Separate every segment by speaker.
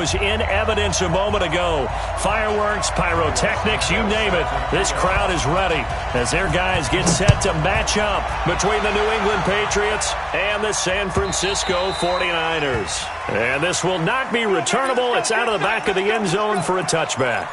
Speaker 1: was in evidence a moment ago. Fireworks, pyrotechnics, you name it. This crowd is ready as their guys get set to match up between the New England Patriots and the San Francisco 49ers. And this will not be returnable. It's out of the back of the end zone for a touchback.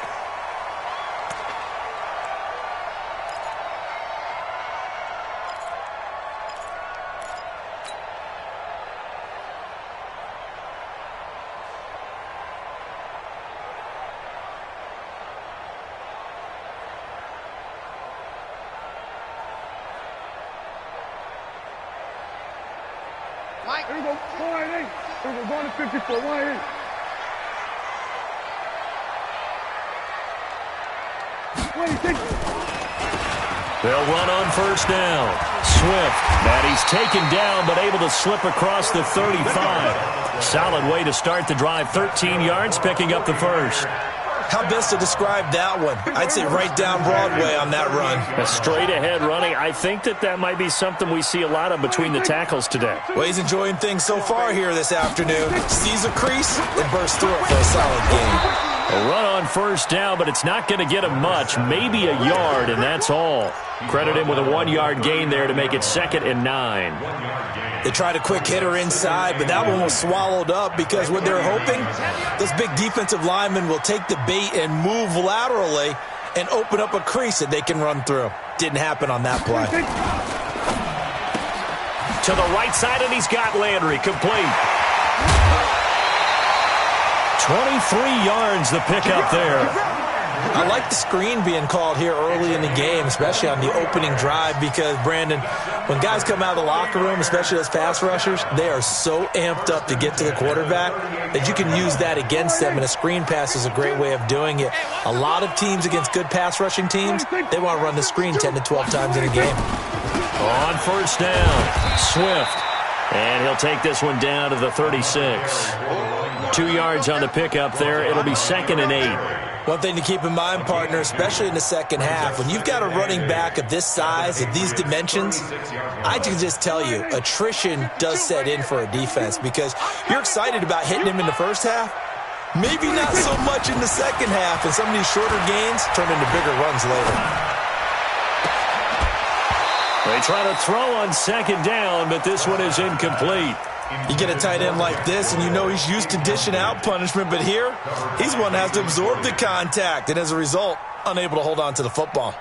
Speaker 2: Here we go, 1-8. Here we go, going to 54, 1-8.
Speaker 1: They'll run on first down. Swift, and he's taken down but able to slip across the 35. Solid way to start the drive, 13 yards, picking up the first.
Speaker 3: How best to describe that one? I'd say right down Broadway on that run.
Speaker 1: A straight-ahead running. I think that might be something we see a lot of between the tackles today.
Speaker 3: Well, he's enjoying things so far here this afternoon. Sees a crease and bursts through it for a solid gain.
Speaker 1: A run on first down, but it's not going to get him much. Maybe a yard, and that's all. Credit him with a 1-yard gain there to make it 2nd and 9.
Speaker 3: They tried a quick hitter inside, but that one was swallowed up because what they're hoping, those big defensive linemen will take the bait and move laterally and open up a crease that they can run through. Didn't happen on that play.
Speaker 1: To the right side, and he's got Landry complete. 23 yards the pickup there.
Speaker 3: I like the screen being called here early in the game, especially on the opening drive, because, Brandon, when guys come out of the locker room, especially those pass rushers, they are so amped up to get to the quarterback that you can use that against them, and a screen pass is a great way of doing it. A lot of teams against good pass rushing teams, they want to run the screen 10 to 12 times in a game.
Speaker 1: On first down, Swift, and he'll take this one down to the 36. 2 yards on the pickup there. It'll be 2nd and 8.
Speaker 3: One thing to keep in mind, partner, especially in the second half, when you've got a running back of this size, of these dimensions, I can just tell you, attrition does set in for a defense because you're excited about hitting him in the first half, maybe not so much in the second half, and some of these shorter gains turn into bigger runs later.
Speaker 1: They try to throw on 2nd down, but this one is incomplete.
Speaker 3: You get a tight end like this, and you know he's used to dishing out punishment, but here, he's one that has to absorb the contact, and as a result, unable to hold on to the football.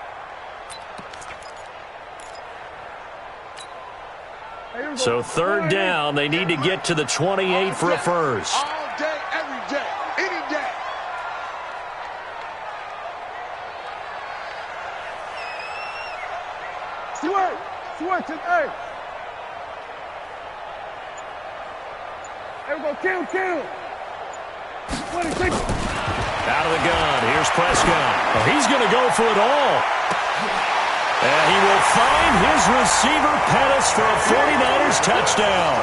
Speaker 1: So 3rd down, they need to get to the 28 for a first.
Speaker 2: All day, every day, any day. Switch it, hey. There we go, kill. 26.
Speaker 1: Out of the gun, here's Prescott. Oh, he's going to go for it all. And he will find his receiver, Pettis, for a 49ers touchdown.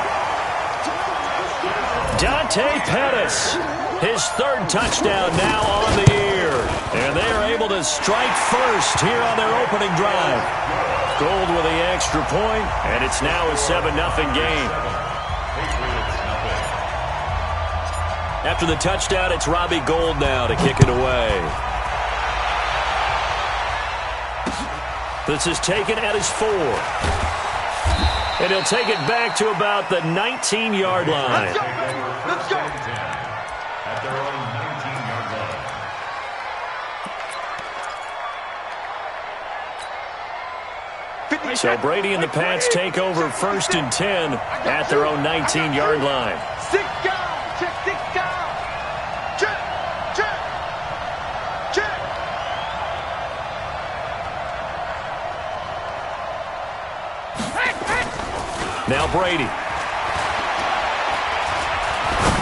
Speaker 1: Dante Pettis, his 3rd touchdown now on the year. And they are able to strike first here on their opening drive. Gold with the extra point, and it's now a 7-0 game. After the touchdown, it's Robbie Gould now to kick it away. This is taken at his 4. And he'll take it back to about the 19-yard line.
Speaker 2: Let's go.
Speaker 4: At their own 19-yard line.
Speaker 1: So Brady and the Pats take over 1st and 10 at their own 19-yard line. Now Brady.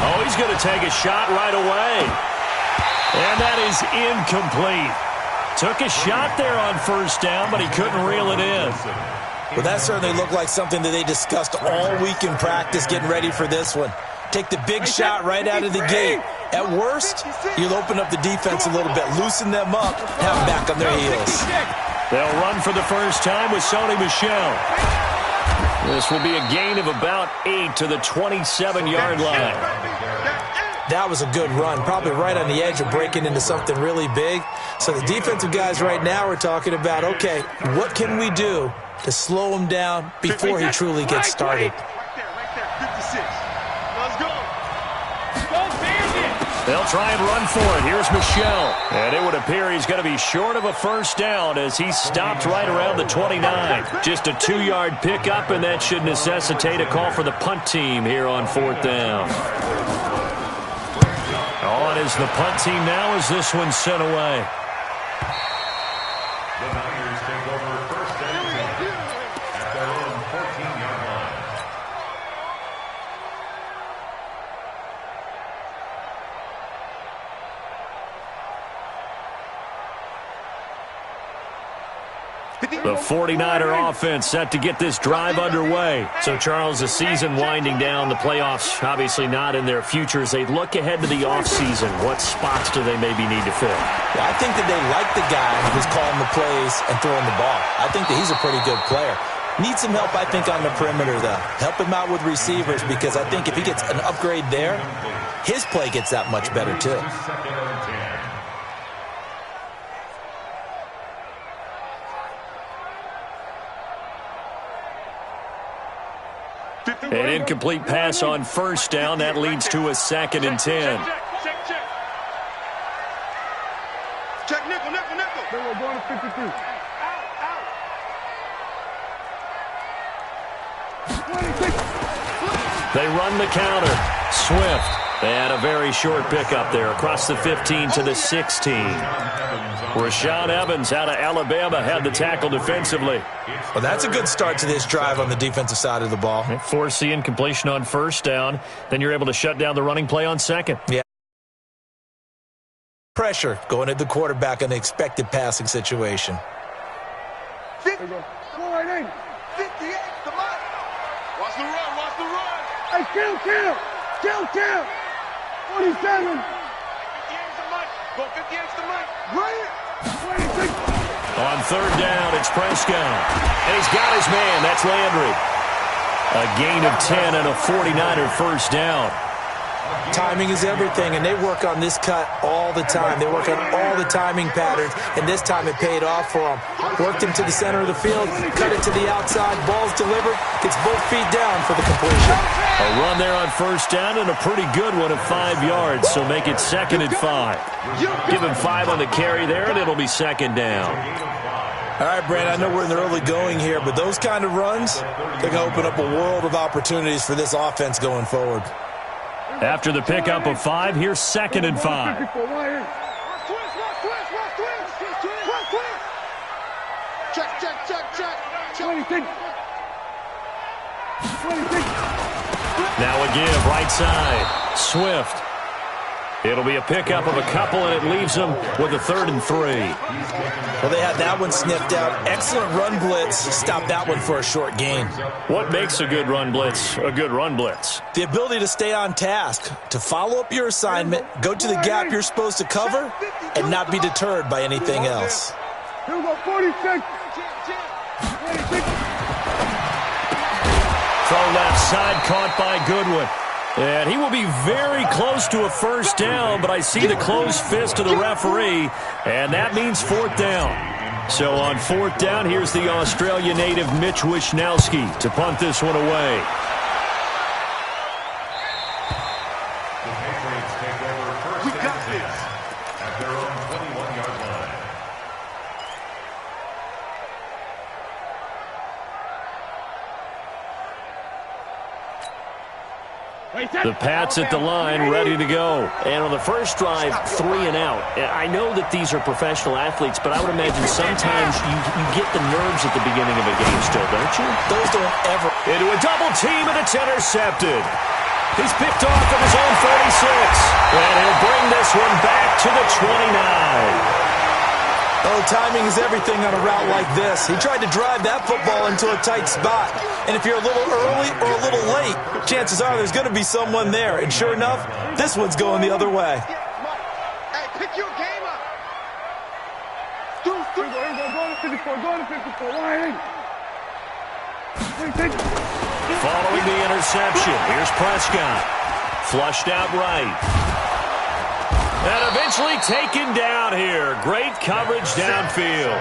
Speaker 1: Oh, he's going to take a shot right away. And that is incomplete. Took a shot there on 1st down, but he couldn't reel it in.
Speaker 3: Well, that certainly looked like something that they discussed all week in practice getting ready for this one. Take the big shot right out of the gate. At worst, you'll open up the defense a little bit, loosen them up, have them back on their heels.
Speaker 1: They'll run for the first time with Sony Michel. This will be a gain of about 8 to the 27-yard line.
Speaker 3: That was a good run, probably right on the edge of breaking into something really big. So the defensive guys right now are talking about, okay, what can we do to slow him down before he truly gets started?
Speaker 2: Right there, 56. Let's go.
Speaker 1: They'll try and run for it. Here's Michelle. And it would appear he's going to be short of a first down as he stopped right around the 29. Just a 2-yard pickup, and that should necessitate a call for the punt team here on 4th down. On is the punt team now as this one's sent away.
Speaker 4: The Niners take over first and 10 at their own 14-yard line.
Speaker 1: The 49er offense set to get this drive underway. So, Charles, the season winding down, the playoffs obviously not in their future. As they look ahead to the offseason, what spots do they maybe need to fill?
Speaker 3: Well, I think that they like the guy who's calling the plays and throwing the ball. I think that he's a pretty good player. Needs some help, I think, on the perimeter, though. Help him out with receivers, because I think if he gets an upgrade there, his play gets that much better, too.
Speaker 4: Second and 10.
Speaker 1: An incomplete pass on first down. That leads to a 2nd and 10.
Speaker 2: Check nickel. Then we're going to 53. Out. 26.
Speaker 1: They run the counter. Swift. They had a very short pickup there across the 15 to the 16. Rashaan Evans out of Alabama had the tackle defensively.
Speaker 3: Well, that's a good start to this drive on the defensive side of the ball.
Speaker 1: Force the incompletion on first down. Then you're able to shut down the running play on second.
Speaker 3: Yeah. Pressure going at the quarterback in the expected passing situation.
Speaker 2: 50. Go right in. 58. Come on. Watch the run. Hey, kill. 47. 50 Go 50 the mic. Right. 26.
Speaker 1: On third down, it's Prescott. And he's got his man. That's Landry. A gain of 10 and a 49er first down.
Speaker 3: Timing is everything, and they work on this cut all the time. They work on all the timing patterns, and this time it paid off for them. Worked him to the center of the field, cut it to the outside, ball's delivered, gets both feet down for the completion.
Speaker 1: A run there on first down and a pretty good one of 5 yards, so make it 2nd and 5. Give him 5 on the carry there, and it'll be 2nd down.
Speaker 3: All right, Brandon, I know we're in the early going here, but those kind of runs, they're going to open up a world of opportunities for this offense going forward.
Speaker 1: After the pickup of 5, here's 2nd and 5.
Speaker 2: Check. 26.
Speaker 1: Now a give, right side. Swift. It'll be a pickup of a couple, and it leaves them with a 3rd and 3.
Speaker 3: Well, they had that one sniffed out. Excellent run blitz. Stop that one for a short gain.
Speaker 1: What makes a good run blitz a good run blitz?
Speaker 3: The ability to stay on task, to follow up your assignment, go to the gap you're supposed to cover, and not be deterred by anything else.
Speaker 2: Here we go, 46.
Speaker 1: Throw left side, caught by Goodwin. And he will be very close to a first down, but I see the closed fist of the referee, and that means 4th down. So on 4th down, here's the Australia native Mitch Wishnowsky to punt this one away.
Speaker 4: The Patriots take over first and 10 at their own 21-yard line.
Speaker 1: The Pats at the line, ready to go.
Speaker 5: And on the first drive, 3 and out. I know that these are professional athletes, but I would imagine sometimes you get the nerves at the beginning of a game still, don't you?
Speaker 3: Those don't ever...
Speaker 1: Into a double team, and it's intercepted. He's picked off at his own 36. And he'll bring this one back to the 29.
Speaker 3: Oh, timing is everything on a route like this. He tried to drive that football into a tight spot. And if you're a little early or a little late, chances are there's going to be someone there. And sure enough, this one's going the other way.
Speaker 2: Hey, pick your game up. Go to 54. Right in.
Speaker 1: Following the interception, here's Prescott. Flushed out right. And eventually taken down here. Great coverage downfield.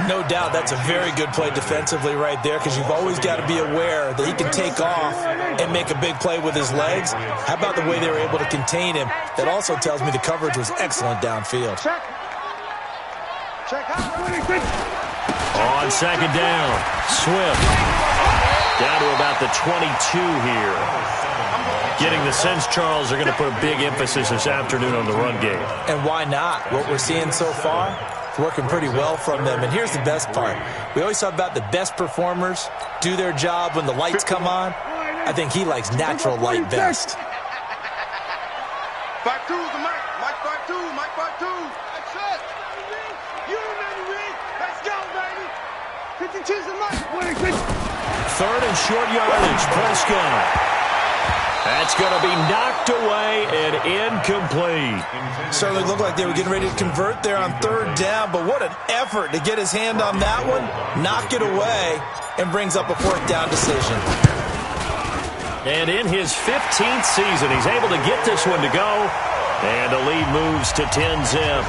Speaker 3: No doubt that's a very good play defensively right there, because you've always got to be aware that he can take off and make a big play with his legs. How about the way they were able to contain him? That also tells me the coverage was excellent downfield.
Speaker 1: On second down, Swift down to about the 22 here. Getting the sense, Charles, are going to put a big emphasis this afternoon on the run game.
Speaker 3: And why not? What we're seeing so far, it's working pretty well from them. And here's the best part. We always talk about the best performers do their job when the lights come on. I think he likes natural light best.
Speaker 2: 5-2's the mic. Mike 5-2. Mike 5-2. That's it. You ready, Rick? Let's go, baby. 52's the mic.
Speaker 1: Third and short yardage, Prescott. That's going to be knocked away and incomplete.
Speaker 3: Certainly looked like they were getting ready to convert there on third down, but what an effort to get his hand on that one, knock it away, and brings up a fourth down decision.
Speaker 1: And in his 15th season, he's able to get this one to go, and the lead moves to 10-zip.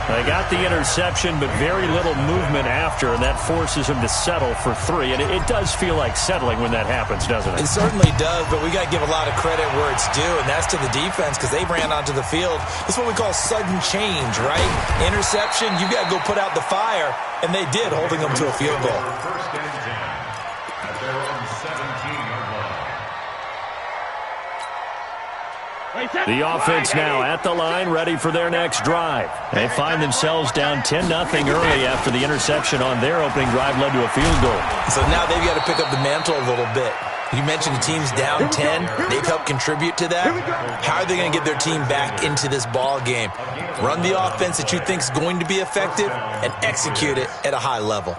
Speaker 1: They got the interception, but very little movement after, and that forces him to settle for 3. And it does feel like settling when that happens, doesn't it?
Speaker 3: It certainly does, but we got to give a lot of credit where it's due, and that's to the defense, because they ran onto the field. This is what we call sudden change, right? Interception, you got to go put out the fire, and they did, holding them to a field goal.
Speaker 4: First and 10 at their own 17-yard line.
Speaker 1: The offense now at the line, ready for their next drive. They find themselves down 10-0 early after the interception on their opening drive led to a field goal.
Speaker 3: So now they've got to pick up the mantle a little bit. You mentioned the team's down 10. They've helped contribute to that. How are they going to get their team back into this ball game? Run the offense that you think is going to be effective and execute it at a high level.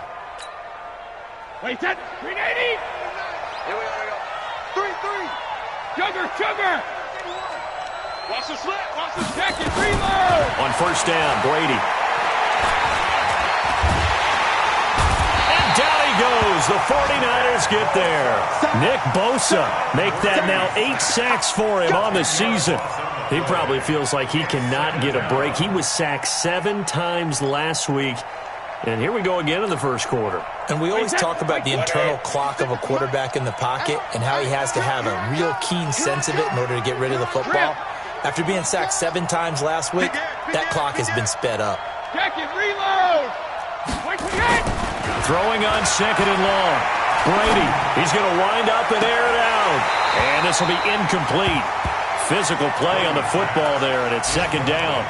Speaker 2: Wait, set. 380. Here we go. 3-3. Sugar. Watch the slip. Watch the second. Reload.
Speaker 1: On first down, Brady. And down he goes. The 49ers get there. Nick Bosa make that now 8 sacks for him on the season. He probably feels like he cannot get a break. He was sacked 7 times last week. And here we go again in the first quarter.
Speaker 3: And we always talk about the internal clock of a quarterback in the pocket and how he has to have a real keen sense of it in order to get rid of the football. After being sacked 7 times last week, that clock has been sped up.
Speaker 2: Reload.
Speaker 1: Throwing on second and long. Brady, he's going to wind up and air it out. And this will be incomplete. Physical play on the football there, and it's second down.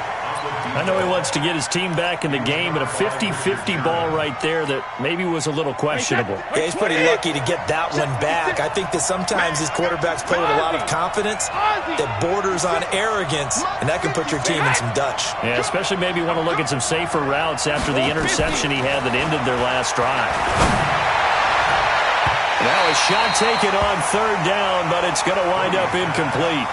Speaker 1: I know he wants to get his team back in the game, but a 50-50 ball right there that maybe was a little questionable.
Speaker 3: Yeah, he's pretty lucky to get that one back. I think that sometimes his quarterbacks play with a lot of confidence that borders on arrogance, and that can put your team in some Dutch.
Speaker 1: Yeah, especially maybe want to look at some safer routes after the interception he had that ended their last drive. Now a shot taken on third down, but it's going to wind up incomplete.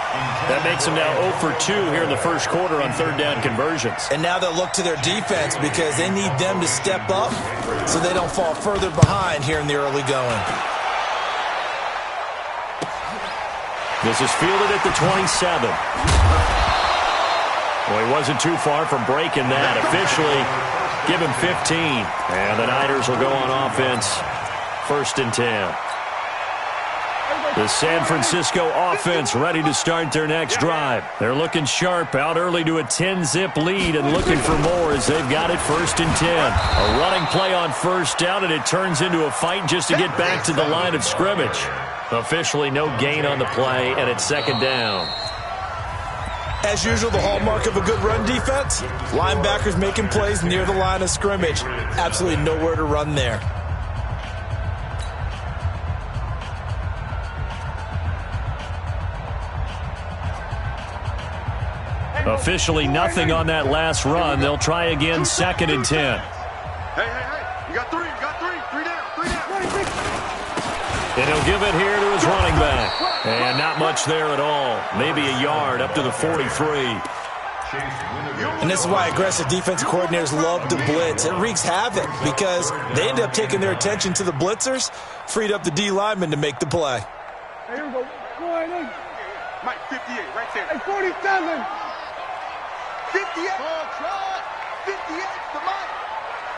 Speaker 1: That makes them now 0 for 2 here in the first quarter on third down conversions.
Speaker 3: And now they'll look to their defense because they need them to step up so they don't fall further behind here in the early going.
Speaker 1: This is fielded at the 27. Well, he wasn't too far from breaking that. Officially, give him 15. And the Niners will go on offense. First and 10. The San Francisco offense ready to start their next drive. They're looking sharp, out early to a 10-zip lead and looking for more as they've got it first and 10. A running play on first down, and it turns into a fight just to get back to the line of scrimmage. Officially no gain on the play, and it's second down.
Speaker 3: As usual, the hallmark of a good run defense, linebackers making plays near the line of scrimmage. Absolutely nowhere to run there.
Speaker 1: Officially nothing on that last run. They'll try again, second and 10.
Speaker 2: Hey. You got 3. Three down.
Speaker 1: And he'll give it here to his running back. And not much there at all. Maybe a yard up to the 43.
Speaker 3: And this is why aggressive defensive coordinators love to blitz. It wreaks havoc because they end up taking their attention to the blitzers, freed up the D lineman to make the play.
Speaker 2: Hey, here we go. Mike 58, right there. Hey, 47. 58's the mic.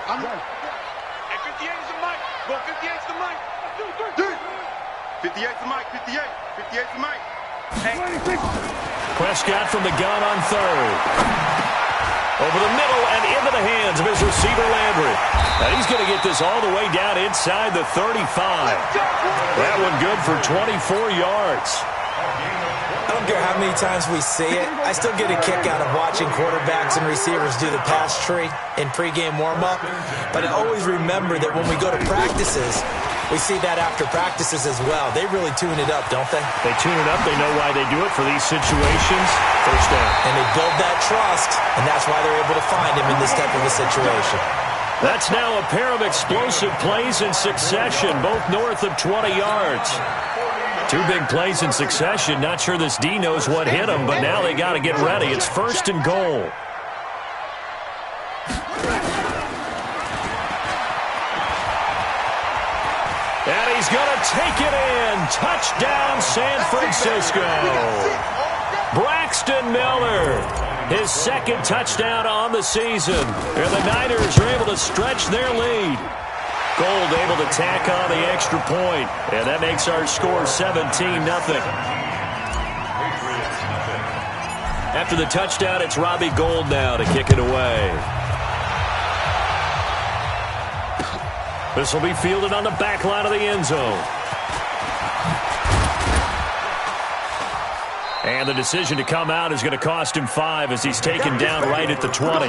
Speaker 2: I'm right. Hey, 58's the mic. Go, 58's the mic. 58's the mic. 58's the mic. Hey.
Speaker 1: Prescott from the gun on third. Over the middle and into the hands of his receiver, Landry. And he's going to get this all the way down inside the 35. That one good for 24 yards.
Speaker 3: I don't care how many times we see it. I still get a kick out of watching quarterbacks and receivers do the pass tree in pregame warm-up. But I always remember that when we go to practices, we see that after practices as well. They really tune it up, don't they?
Speaker 1: They tune it up. They know why they do it for these situations. First down.
Speaker 3: And they build that trust, and that's why they're able to find him in this type of a situation.
Speaker 1: That's now a pair of explosive plays in succession, both north of 20 yards. Two big plays in succession. Not sure this D knows what hit him, but now they got to get ready. It's first and goal. And he's going to take it in. Touchdown, San Francisco. Braxton Miller, his second touchdown on the season. And the Niners are able to stretch their lead. Gold able to tack on the extra point, and that makes our score 17-0. After the touchdown, it's Robbie Gould now to kick it away. This will be fielded on the back line of the end zone. And the decision to come out is going to cost him 5 as he's taken down right at the 20.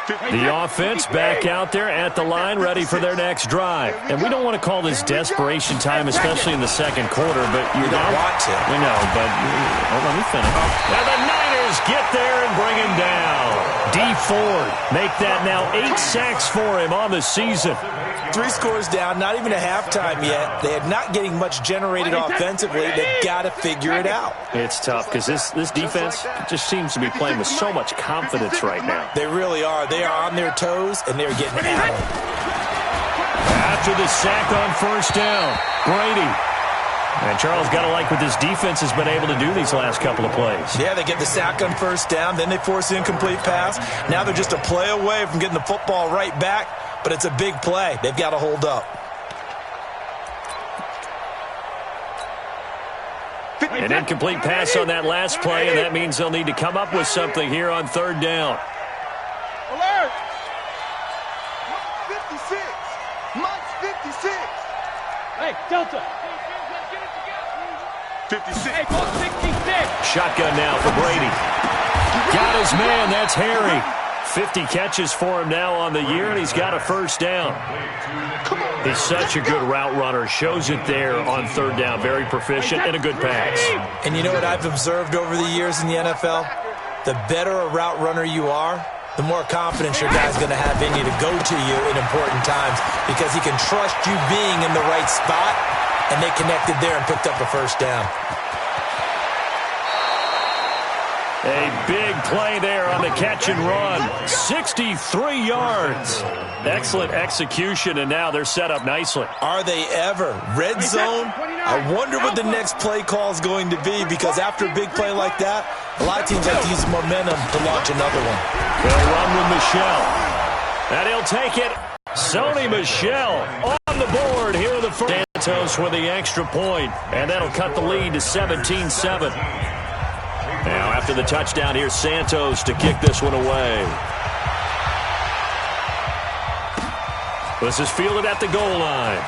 Speaker 1: The offense back out there at the line, ready for their next drive. And we don't want to call this desperation time, especially in the second quarter, but you don't
Speaker 3: want to.
Speaker 1: We know, but let me finish. And the Niners get there and bring him down. D. Ford make that now 8 sacks for him on the season.
Speaker 3: 3 scores down, not even a halftime yet. They are not getting much generated offensively. They've got to figure it out.
Speaker 1: It's tough because this defense just seems to be playing with so much confidence right now.
Speaker 3: They really are. They are on their toes, and they're getting at them.
Speaker 1: After the sack on first down, Brady. And Charles got to like what this defense has been able to do these last couple of plays.
Speaker 3: Yeah, they get the sack on first down, then they force the incomplete pass. Now they're just a play away from getting the football right back, but it's a big play. They've got to hold up.
Speaker 1: An incomplete pass on that last play, and that means they'll need to come up with something here on third down.
Speaker 2: Alert! 56! Mike's 56!
Speaker 6: Hey, Delta!
Speaker 2: 56!
Speaker 6: Hey, ball 66!
Speaker 1: Shotgun now for Brady. Got his man, that's Harry. 50 catches for him now on the year, and he's got a first down. He's such a good route runner. Shows it there on third down. Very proficient and a good pass.
Speaker 3: And you know what I've observed over the years in the NFL? The better a route runner you are, the more confidence your guy's going to have in you to go to you in important times because he can trust you being in the right spot, and they connected there and picked up a first down.
Speaker 1: A big play there on the catch and run. 63 yards. Excellent execution, and now they're set up nicely.
Speaker 3: Are they ever? Red zone? I wonder what the next play call is going to be because after a big play like that, a lot of teams have to use momentum to launch another one.
Speaker 1: They'll run with Michelle. And he'll take it. Sony Michel on the board here in the first. Santos with the extra point, and that'll cut the lead to 17-7. Now, after the touchdown, here's Santos to kick this one away. This is fielded at the goal line.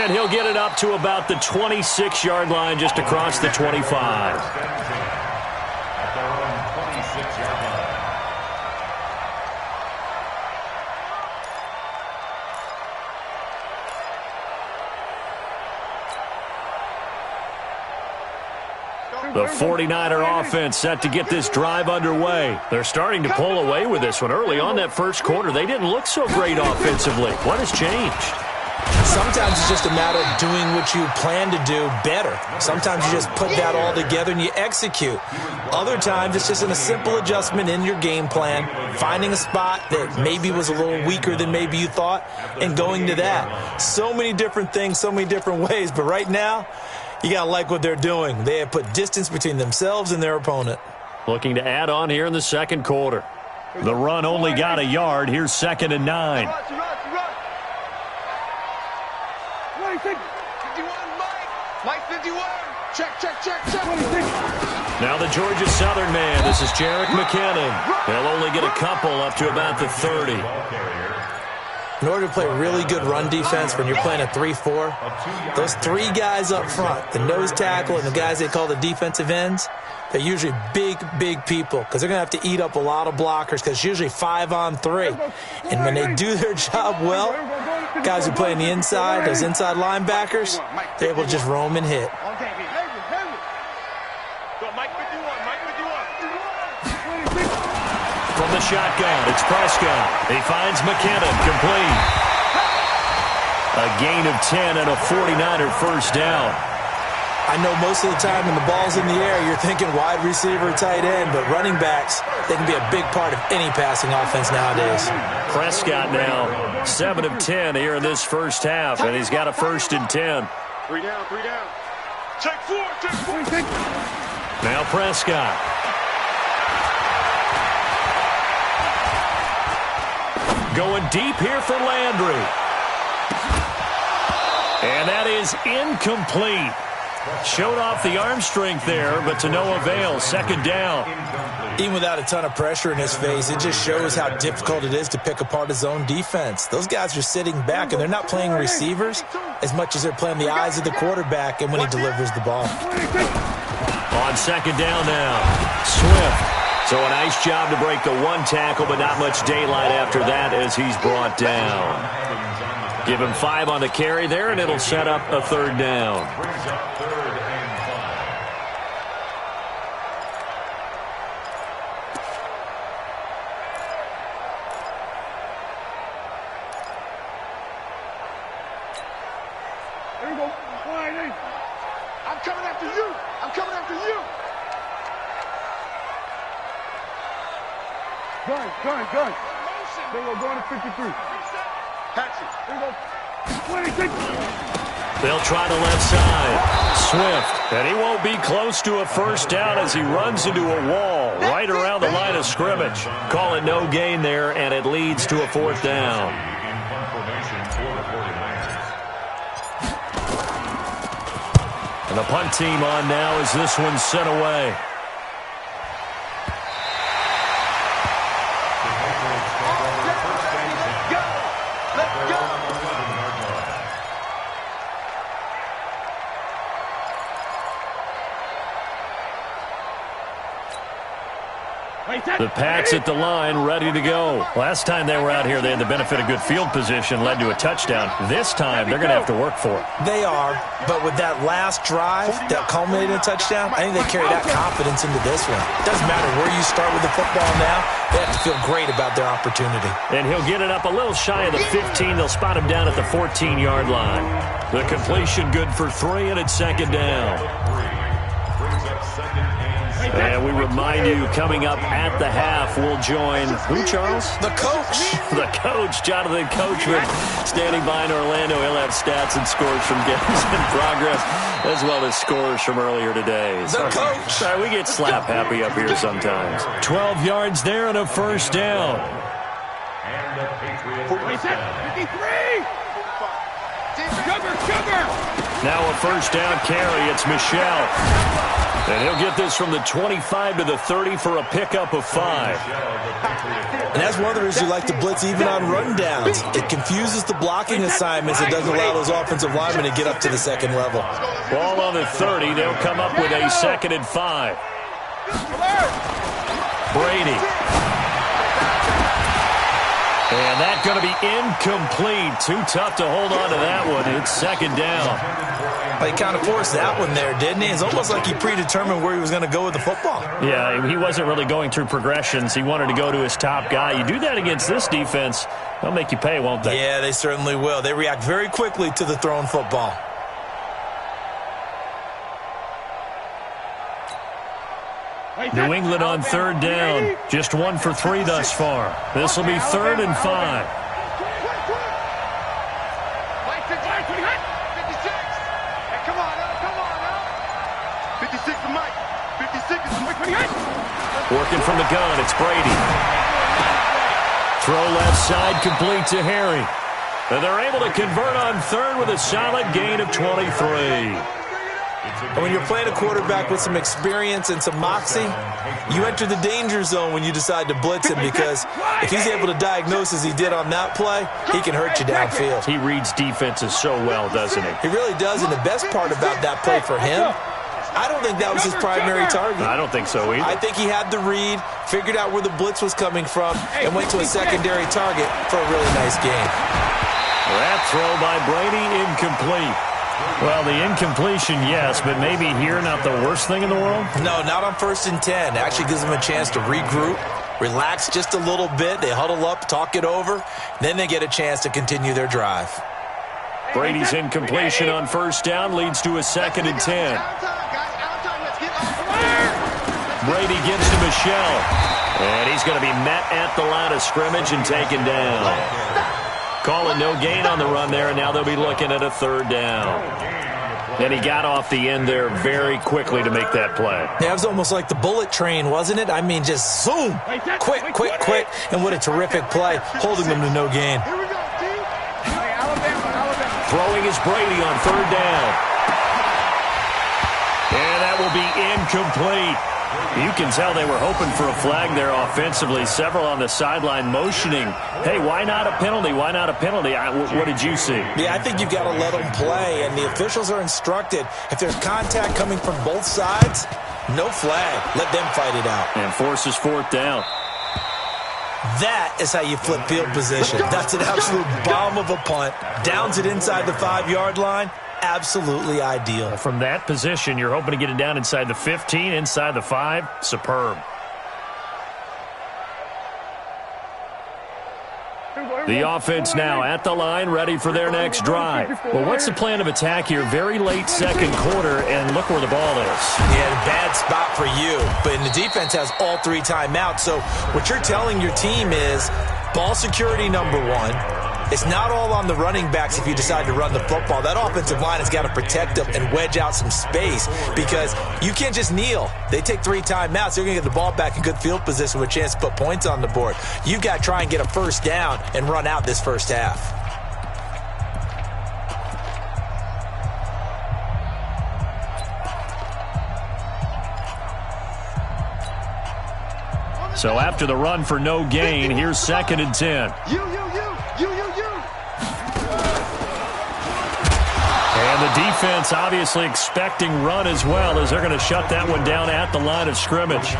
Speaker 1: And he'll get it up to about the 26-yard line, just across the 25.
Speaker 4: At their own 26-yard line.
Speaker 1: The 49er offense set to get this drive underway. They're starting to pull away with this one. Early on that first quarter, they didn't look so great offensively. What has changed?
Speaker 3: Sometimes it's just a matter of doing what you plan to do better. Sometimes you just put that all together and you execute. Other times it's just a simple adjustment in your game plan, finding a spot that maybe was a little weaker than maybe you thought, and going to that. So many different things, so many different ways, but right now, you got to like what they're doing. They have put distance between themselves and their opponent.
Speaker 1: Looking to add on here in the second quarter. The run only got a yard. Here's 2nd and 9.
Speaker 2: 51, Mike 51. Check.
Speaker 1: Now the Georgia Southern man. This is Jerick McKinnon. They'll only get a couple up to about the 30.
Speaker 3: In order to play really good run defense when you're playing a 3-4, those three guys up front, the nose tackle and the guys they call the defensive ends, they're usually big people because they're going to have to eat up a lot of blockers because it's usually 5-on-3. And when they do their job well, guys who play on the inside, those inside linebackers, they're able to just roam and hit.
Speaker 1: From the shotgun, it's Prescott. He finds McKinnon, complete. A gain of 10 and a 49er first down.
Speaker 3: I know most of the time when the ball's in the air, you're thinking wide receiver, tight end, but running backs, they can be a big part of any passing offense nowadays.
Speaker 1: Prescott now 7 of 10 here in this first half, and he's got a 1st and 10.
Speaker 2: 3 down. Check 4.
Speaker 1: Now Prescott. Going deep here for Landry. And that is incomplete. Showed off the arm strength there, but to no avail. 2nd down.
Speaker 3: Even without a ton of pressure in his face, it just shows how difficult it is to pick apart his own defense. Those guys are sitting back, and they're not playing receivers as much as they're playing the eyes of the quarterback and when he delivers the ball.
Speaker 1: On 2nd down now, Swift. So a nice job to break the one tackle, but not much daylight after that as he's brought down. Give him 5 on the carry there, and it'll set up a 3rd down.
Speaker 2: There you go. I'm coming after you. Gun. There you go, going to 53. Patch it. There you go. 26.
Speaker 1: They'll try the left side. Swift. And he won't be close to a first down as he runs into a wall right around the line of scrimmage. Call it no gain there, and it leads to a 4th down. And the punt team on now as this one's sent away. The Pats at the line, ready to go. Last time they were out here, they had the benefit of good field position, led to a touchdown. This time, they're going to have to work for it.
Speaker 3: They are, but with that last drive that culminated in a touchdown, I think they carry that confidence into this one. It doesn't matter where you start with the football now. They have to feel great about their opportunity.
Speaker 1: And he'll get it up a little shy of the 15. They'll spot him down at the 14-yard line. The completion good for 3, and it's 2nd down. And we remind you, coming up at the half, we'll join who, Charles?
Speaker 3: The coach.
Speaker 1: The coach, Jonathan Coachman, standing by in Orlando. He'll have stats and scores from games in progress, as well as scores from earlier today.
Speaker 3: The coach.
Speaker 1: Sorry, we get slap happy up here sometimes. 12 yards there and a first down.
Speaker 4: And the Patriots.
Speaker 2: 53. Sugar.
Speaker 1: Now a first down carry. It's Michelle. And he'll get this from the 25 to the 30 for a pickup of 5.
Speaker 3: And that's one of the reasons you like to blitz even on rundowns. It confuses the blocking assignments. It doesn't allow those offensive linemen to get up to the second level.
Speaker 1: Ball on the 30. They'll come up with a 2nd and 5. Brady. And that's going to be incomplete. Too tough to hold on to that one. It's second down.
Speaker 3: He kind of forced that one there, didn't he? It's almost like he predetermined where he was going to go with the football.
Speaker 1: Yeah, he wasn't really going through progressions. He wanted to go to his top guy. You do that against this defense, they'll make you pay, won't they?
Speaker 3: Yeah, they certainly will. They react very quickly to the thrown football.
Speaker 1: New England on third down. Just 1 for 3 thus far. This will be 3rd and 5.
Speaker 2: 56 to Mike. 56 is Mike.
Speaker 1: Working from the gun, it's Brady. Throw left side, complete to Harry. And they're able to convert on third with a solid gain of 23.
Speaker 3: And when you're playing a quarterback with some experience and some moxie, you enter the danger zone when you decide to blitz him, because if he's able to diagnose as he did on that play, he can hurt you downfield.
Speaker 1: He reads defenses so well, doesn't he?
Speaker 3: He really does, and the best part about that play for him, I don't think that was his primary target.
Speaker 1: I don't think so either.
Speaker 3: I think he had the read, figured out where the blitz was coming from, and went to a secondary target for a really nice gain.
Speaker 1: That throw by Brady, incomplete. Well, the incompletion, yes, but maybe here not the worst thing in the world?
Speaker 3: No, not on 1st and 10. It actually gives them a chance to regroup, relax just a little bit. They huddle up, talk it over, then they get a chance to continue their drive.
Speaker 1: Brady's incompletion on 1st down leads to a 2nd and 10. Brady gives to Michelle, and he's going to be met at the line of scrimmage and taken down. Calling no gain on the run there, and now they'll be looking at a 3rd down. And he got off the end there very quickly to make that play.
Speaker 3: Yeah, it was almost like the bullet train, wasn't it? I mean, just zoom, quick, quick, quick, and what a terrific play, holding them to no gain.
Speaker 1: Throwing is Brady on 3rd down. And that will be incomplete. You can tell they were hoping for a flag there offensively. Several on the sideline motioning, hey, why not a penalty? Why not a penalty? What did you see?
Speaker 3: Yeah, I think you've got to let them play, and the officials are instructed, if there's contact coming from both sides, no flag. Let them fight it out.
Speaker 1: And forces 4th down.
Speaker 3: That is how you flip field position. That's an absolute bomb of a punt. Downs it inside the 5-yard line. Absolutely ideal.
Speaker 1: From that position, you're hoping to get it down inside the 15, inside the 5. Superb. The offense now at the line, ready for their next drive. Well, what's the plan of attack here? Very late 2nd quarter, and look where the ball is.
Speaker 3: Yeah, a bad spot for you, but the defense has all 3 timeouts. So what you're telling your team is ball security number 1. It's not all on the running backs if you decide to run the football. That offensive line has got to protect them and wedge out some space, because you can't just kneel. They take 3 timeouts. They're going to get the ball back in good field position with a chance to put points on the board. You've got to try and get a 1st down and run out this 1st half.
Speaker 1: So after the run for no gain, here's 2nd and 10. And the defense obviously expecting run as well, as they're going to shut that one down at the line of scrimmage.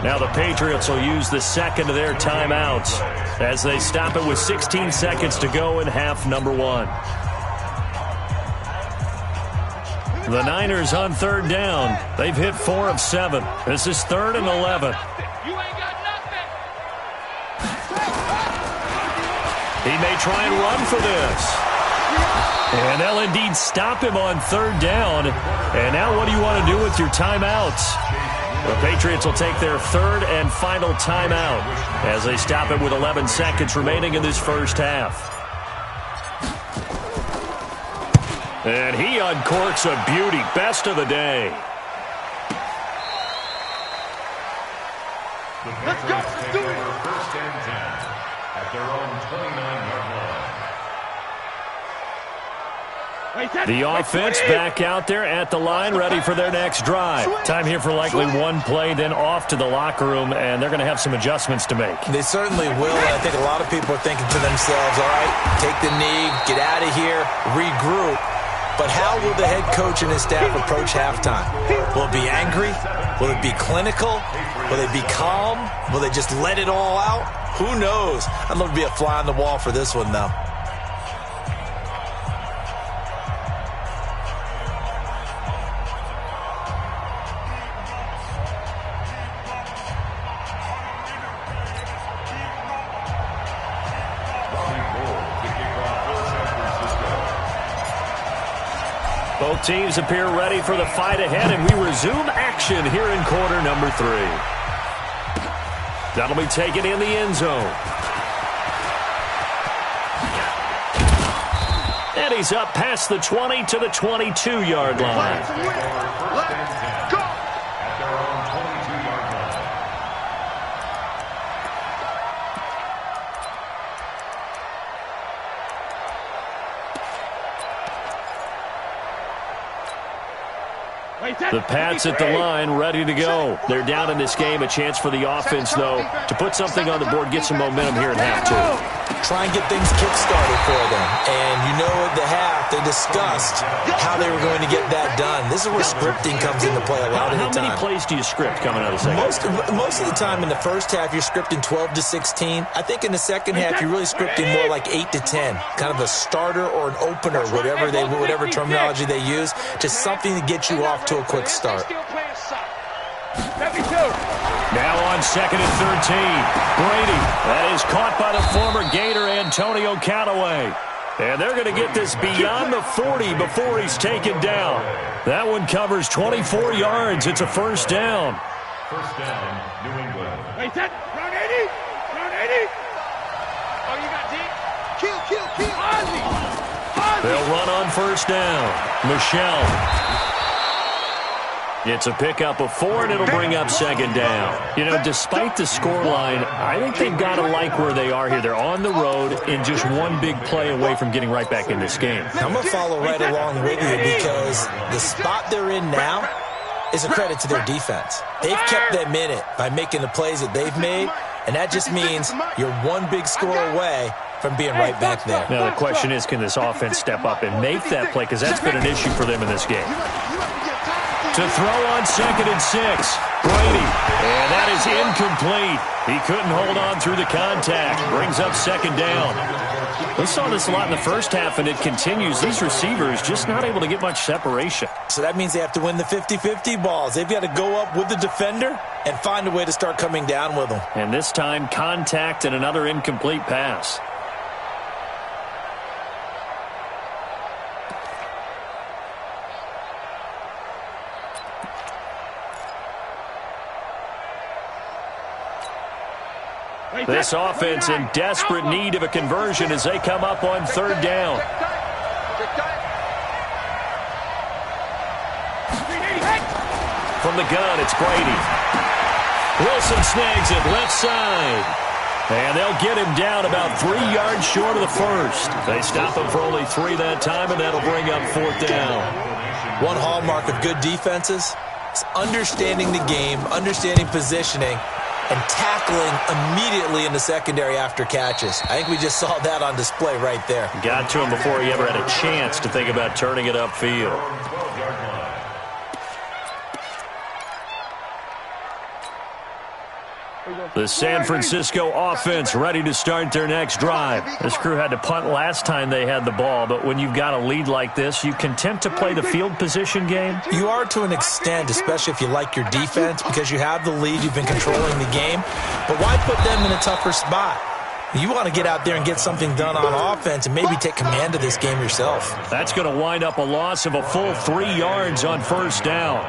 Speaker 1: Now the Patriots will use the 2nd of their timeouts as they stop it with 16 seconds to go in half number 1. The Niners on 3rd down. They've hit 4 of 7. This is 3rd and 11. He may try and run for this. And they'll indeed stop him on 3rd down. And now what do you want to do with your timeouts? The Patriots will take their 3rd and final timeout as they stop it with 11 seconds remaining in this 1st half. And he uncorks a beauty. Best of the day.
Speaker 4: Let's go. Let's do it. 1st and 10 at their own 29-yard line.
Speaker 1: The offense back out there at the line, ready for their next drive. Time here for likely 1 play, then off to the locker room, and they're going to have some adjustments to make.
Speaker 3: They certainly will, and I think a lot of people are thinking to themselves, all right, take the knee, get out of here, regroup. But how will the head coach and his staff approach halftime? Will it be angry? Will it be clinical? Will they be calm? Will they just let it all out? Who knows? I'd love to be a fly on the wall for this one, though.
Speaker 1: Both teams appear ready for the fight ahead, and we resume action here in quarter number 3. That'll be taken in the end zone. And he's up past the 20 to the 22-yard line.
Speaker 4: At their own 22-yard line.
Speaker 1: The Pats at the line, ready to go. They're down in this game. A chance for the offense, though, to put something on the board, get some momentum here in half 2.
Speaker 3: Try and get things kick-started for them. And you know at the half, they discussed how they were going to get that done. This is where scripting comes into play a lot of the time.
Speaker 1: How many plays do you script coming out of the second?
Speaker 3: Most of the time in the first half, you're scripting 12 to 16. I think in the second half, you're really scripting more like 8 to 10. Kind of a starter or an opener, whatever terminology they use. Just something to get you off to a quick start.
Speaker 1: Now on 2nd and 13. Brady. That is caught by the former Gator Antonio Callaway. And they're going to get this beyond the 40 before he's taken down. That one covers 24 yards. It's a first down.
Speaker 4: First down, New England.
Speaker 6: Wait, that. Round 80. Round 80. Oh, you got deep.
Speaker 2: Kill.
Speaker 6: Ozzy.
Speaker 1: They'll run on first down. Michelle. It's a pickup of 4, and it'll bring up second down. You know, despite the scoreline, I think they've got to like where they are here. They're on the road and just one big play away from getting right back in this game.
Speaker 3: I'm going to follow right along with you because the spot they're in now is a credit to their defense. They've kept them in it by making the plays that they've made, and that just means you're one big score away from being right back there.
Speaker 1: Now, the question is, can this offense step up and make that play? Because that's been an issue for them in this game. To throw on 2nd and 6. Brady. And that is incomplete. He couldn't hold on through the contact. Brings up second down. We saw this a lot in the first half, and it continues. These receivers just not able to get much separation.
Speaker 3: So that means they have to win the 50-50 balls. They've got to go up with the defender and find a way to start coming down with them.
Speaker 1: And this time, contact and another incomplete pass. This offense in desperate need of a conversion as they come up on third down. From the gun, it's Brady. Wilson snags it left side. And they'll get him down about 3 yards short of the first. They stop him for only 3 that time, and that'll bring up fourth down.
Speaker 3: One hallmark of good defenses is understanding the game, understanding positioning, and tackling immediately in the secondary after catches. I think we just saw that on display right there.
Speaker 1: Got to him before he ever had a chance to think about turning it upfield. The San Francisco offense ready to start their next drive. This crew had to punt last time they had the ball, but when you've got a lead like this, you content to play the field position game?
Speaker 3: You are to an extent, especially if you like your defense, because you have the lead, you've been controlling the game. But why put them in a tougher spot? You want to get out there and get something done on offense and maybe take command of this game yourself.
Speaker 1: That's going to wind up a loss of a full 3 yards on first down.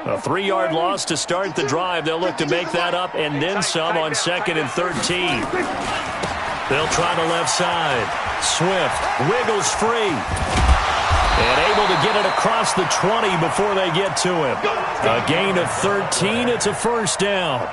Speaker 1: A 3-yard loss to start the drive. They'll look to make that up and then some on 2nd and 13. They'll try the left side. Swift wiggles free. And able to get it across the 20 before they get to him. A gain of 13. It's a first down.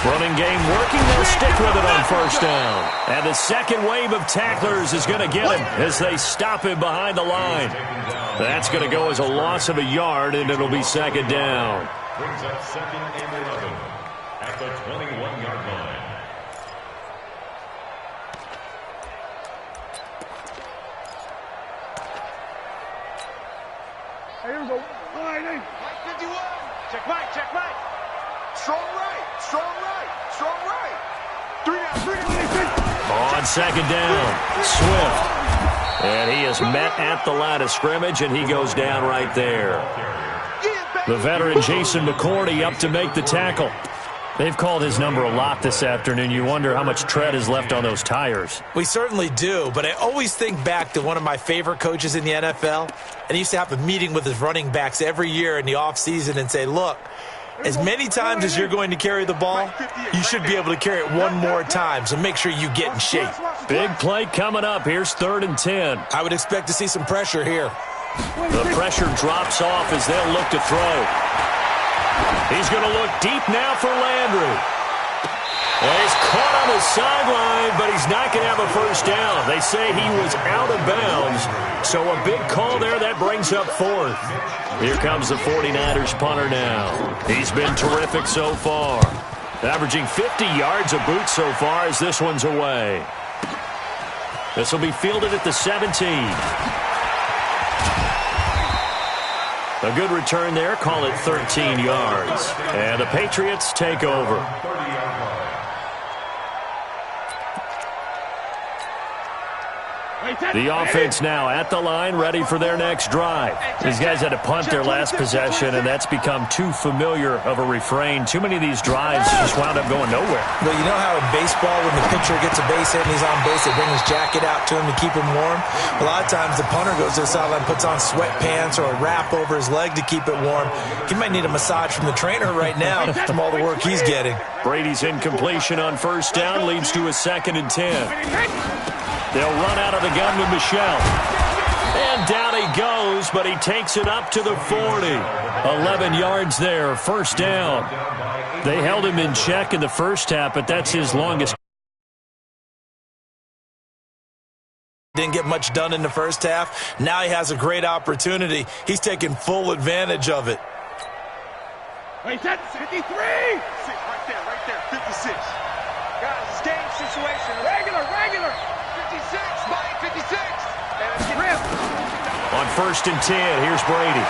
Speaker 1: Running game working. They'll stick with it on first down. And the second wave of tacklers is going to get him as they stop him behind the line. That's going to go as a loss of a yard, and it'll be second down.
Speaker 4: Brings up 2nd and 11 at the 21-yard line.
Speaker 2: Here we go. Mike 51. Check Mike. Strong right. Strong right. 3 down.
Speaker 1: On second down, Swift. And he is met at the line of scrimmage, and he goes down right there. The veteran Jason McCourty up to make the tackle. They've called his number a lot this afternoon. You wonder how much tread is left on those tires.
Speaker 3: We certainly do, but I always think back to one of my favorite coaches in the NFL, and he used to have a meeting with his running backs every year in the offseason and say, look, as many times as you're going to carry the ball, you should be able to carry it one more time, so make sure you get in shape.
Speaker 1: Big play coming up. Here's 3rd and 10.
Speaker 3: I would expect to see some pressure here.
Speaker 1: The pressure drops off as they'll look to throw. He's going to look deep now for Landry. Well, he's caught on the sideline, but he's not going to have a first down. They say he was out of bounds, so a big call there. That brings up 4th. Here comes the 49ers punter now. He's been terrific so far, averaging 50 yards a boot so far as this one's away. This will be fielded at the 17. A good return there. Call it 13 yards. And the Patriots take over. The offense now at the line, ready for their next drive. These guys had to punt their last possession, and that's become too familiar of a refrain. Too many of these drives just wound up going nowhere.
Speaker 3: Well, you know how in baseball, when the pitcher gets a base hit and he's on base, they bring his jacket out to him to keep him warm? A lot of times the punter goes to the sideline, puts on sweatpants or a wrap over his leg to keep it warm. He might need a massage from the trainer right now from all the work he's getting.
Speaker 1: Brady's incompletion on first down leads to a 2nd and 10. They'll run out of the gun with Michel. And down he goes, but he takes it up to the 40. 11 yards there, first down. They held him in check in the first half, but that's his longest.
Speaker 3: Didn't get much done in the first half. Now he has a great opportunity. He's taking full advantage of it.
Speaker 6: Wait, that's 53!
Speaker 2: Right there, 56. Guys, it's game situation. Regular. 56, Mike, 56.
Speaker 1: On 1st and 10, here's Brady.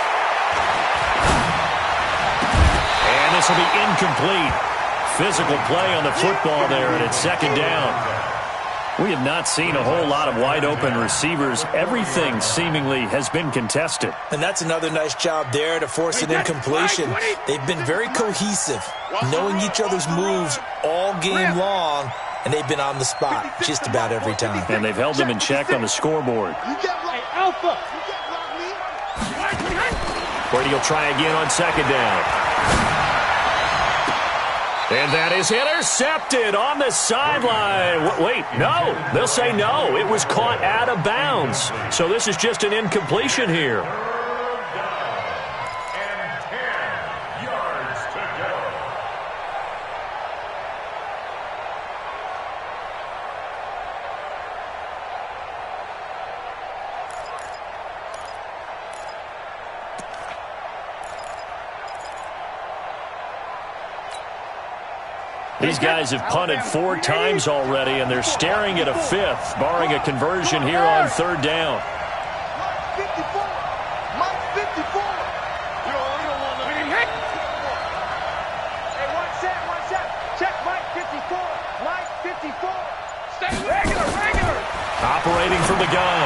Speaker 1: And this will be incomplete. Physical play on the football there, and it's 2nd down. We have not seen a whole lot of wide-open receivers. Everything seemingly has been contested.
Speaker 3: And that's another nice job there to force an incompletion. They've been very cohesive, knowing each other's moves all game long, and they've been on the spot just about every time.
Speaker 1: And they've held them in check on the scoreboard.
Speaker 6: Alpha!
Speaker 1: Brady will try again on 2nd down. And that is intercepted on the sideline. Wait, no. They'll say no. It was caught out of bounds. So this is just an incompletion here. These guys have punted 4 times already, and they're staring at a 5th, barring a conversion here on 3rd down.
Speaker 2: Mike 54. Mike 54. You don't want to hit. Hey, one set. Check Mike 54. Mike 54. Stay regular.
Speaker 1: Operating from the gun,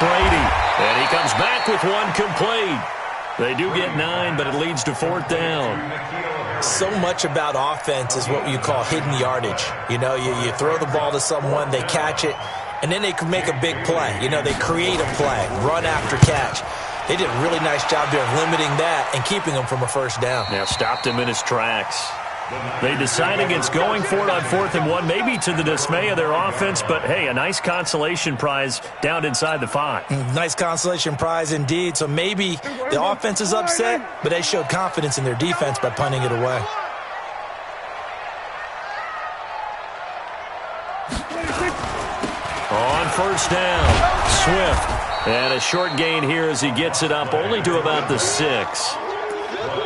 Speaker 1: Brady. And he comes back with one complete. They do get 9, but it leads to 4th down.
Speaker 3: So much about offense is what you call hidden yardage. You know, you throw the ball to someone, they catch it, and then they can make a big play. You know, they create a play, run after catch. They did a really nice job there of limiting that and keeping him from a first down.
Speaker 1: Now stopped him in his tracks. They decide against going for it on 4th and 1, maybe to the dismay of their offense, but hey, a nice consolation prize down inside the 5.
Speaker 3: Nice consolation prize indeed. So maybe the offense is upset, but they showed confidence in their defense by punting it away.
Speaker 1: On first down, Swift. And a short gain here as he gets it up only to about the 6.